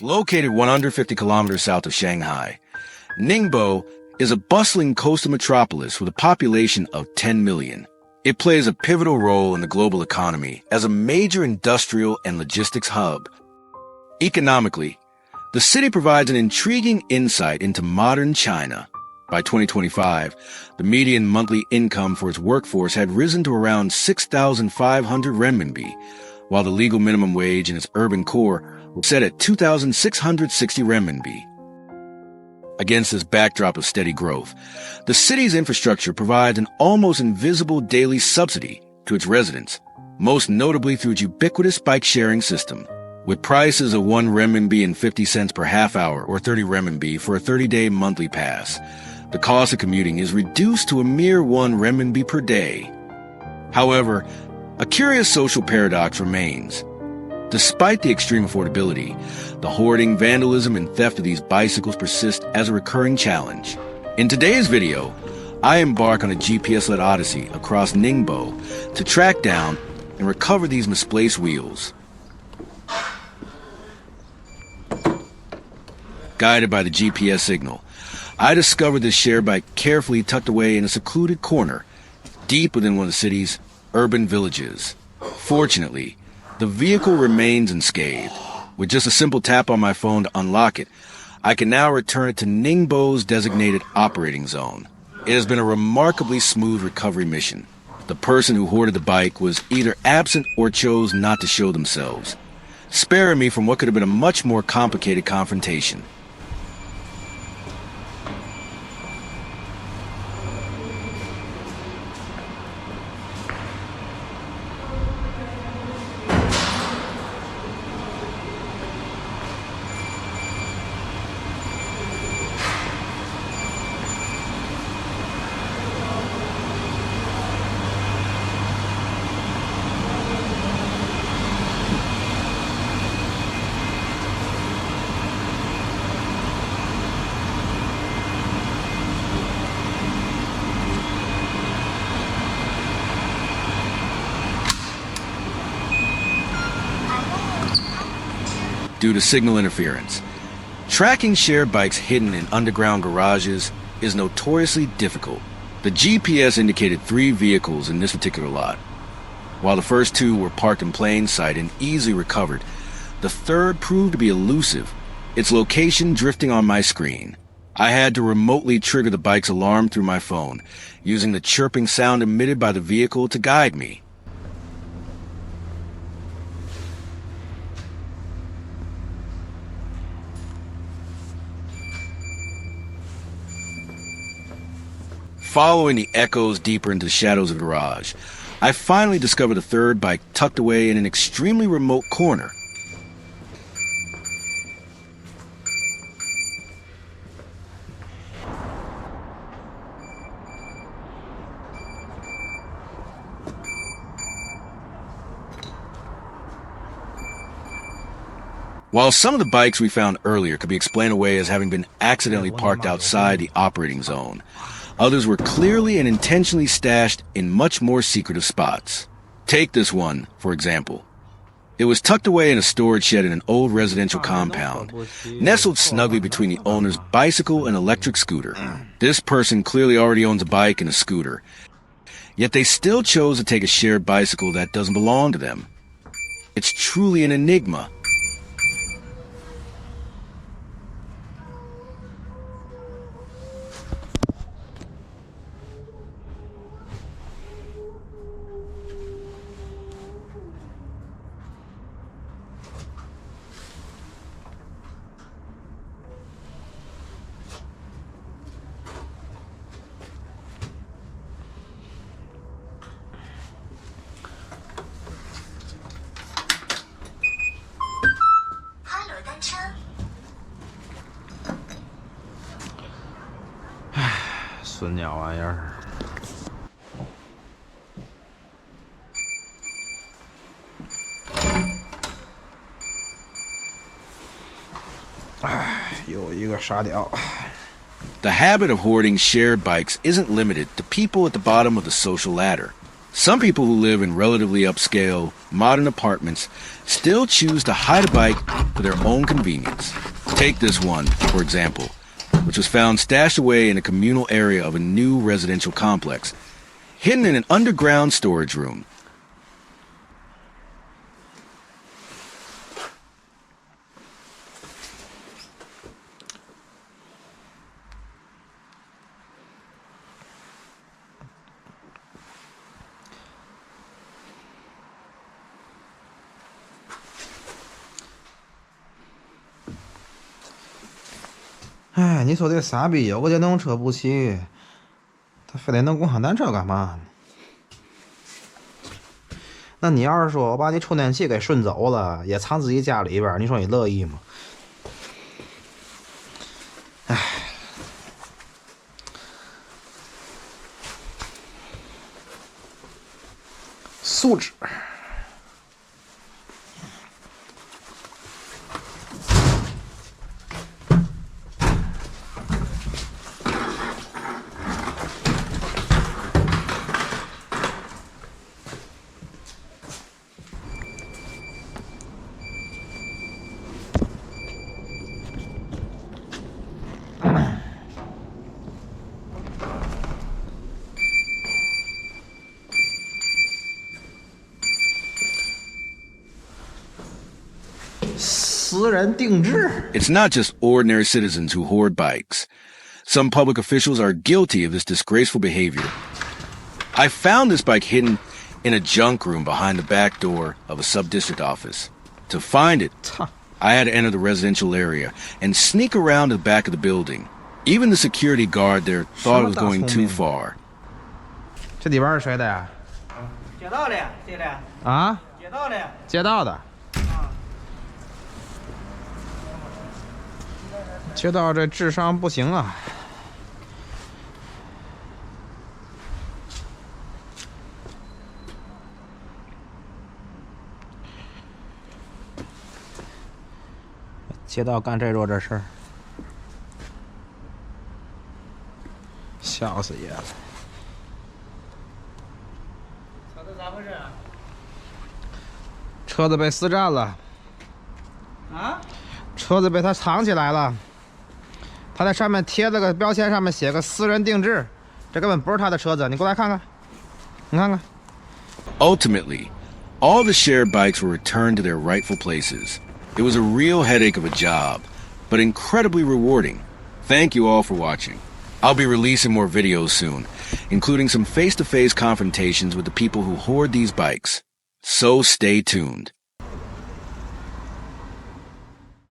Located 150 kilometers south of Shanghai, Ningbo is a bustling coastal metropolis with a population of 10 million. It plays a pivotal role in the global economy as a major industrial and logistics hub. Economically, the city provides an intriguing insight into modern China. By 2025, the median monthly income for its workforce had risen to around 6,500 renminbi, while the legal minimum wage in its urban core was set at 2,660 renminbi. Against this backdrop of steady growth, the city's infrastructure provides an almost invisible daily subsidy to its residents, most notably through its ubiquitous bike-sharing system. With prices of 1 renminbi and 50 cents per half hour or 30 renminbi for a 30-day monthly pass, the cost of commuting is reduced to a mere 1 renminbi per day. However, a curious social paradox remains. Despite the extreme affordability, the hoarding, vandalism, and theft of these bicycles persist as a recurring challenge. In today's video, I embark on a GPS-led odyssey across Ningbo to track down and recover these misplaced wheels. Guided by the GPS signal, I discovered this shared bike carefully tucked away in a secluded corner, deep within one of the city's urban villages. Fortunately, the vehicle remains unscathed. With just a simple tap on my phone to unlock it, I can now return it to Ningbo's designated operating zone. It has been a remarkably smooth recovery mission. The person who hoarded the bike was either absent or chose not to show themselves, sparing me from what could have been a much more complicated confrontation. Due to signal interference, tracking shared bikes hidden in underground garages is notoriously difficult. The GPS indicated 3 vehicles in this particular lot. While the first 2 were parked in plain sight and easily recovered, the third proved to be elusive, its location drifting on my screen. I had to remotely trigger the bike's alarm through my phone, using the chirping sound emitted by the vehicle to guide me. Following the echoes deeper into the shadows of the garage, I finally discovered the third bike tucked away in an extremely remote corner. While some of the bikes we found earlier could be explained away as having been accidentally parked outside the operating zone, others were clearly and intentionally stashed in much more secretive spots. Take this one, for example. It was tucked away in a storage shed in an old residential compound, nestled snugly between the owner's bicycle and electric scooter. This person clearly already owns a bike and a scooter, yet they still chose to take a shared bicycle that doesn't belong to them. It's truly an enigma. The habit of hoarding shared bikes isn't limited to people at the bottom of the social ladder. Some people who live in relatively upscale, modern apartments still choose to hide a bike for their own convenience. Take this one, for example, which was found stashed away in a communal area of a new residential complex, hidden in an underground storage room.哎，你说这个傻逼有个电动车不骑，他非得弄共享单车干嘛呢？那你要是说我把你充电器给顺走了，也藏自己家里边，你说你乐意吗？哎，素质。私人定制。 It's not just ordinary citizens who hoard bikes. Some public officials are guilty of this disgraceful behavior. I found this bike hidden in a junk room behind the back door of a sub-district office. To find it, I had to enter the residential area and sneak around to the back of the building. Even the security guard there thought it was going too far. 这里边是谁的呀？街道的，谁的？啊？街道的。街道的。街道这智商不行啊！街道干这做这事儿，笑死爷了！车子咋回事啊？车子被私占了。啊？车子被他藏起来了。他在上面贴了个标签，上面写个私人定制，这根本不是他的车子，你过来看看，你看看。Ultimately, all the shared bikes were returned to their rightful places. It was a real headache of a job, but incredibly rewarding. Thank you all for watching. I'll be releasing more videos soon, including some face-to-face confrontations with the people who hoard these bikes. So stay tuned.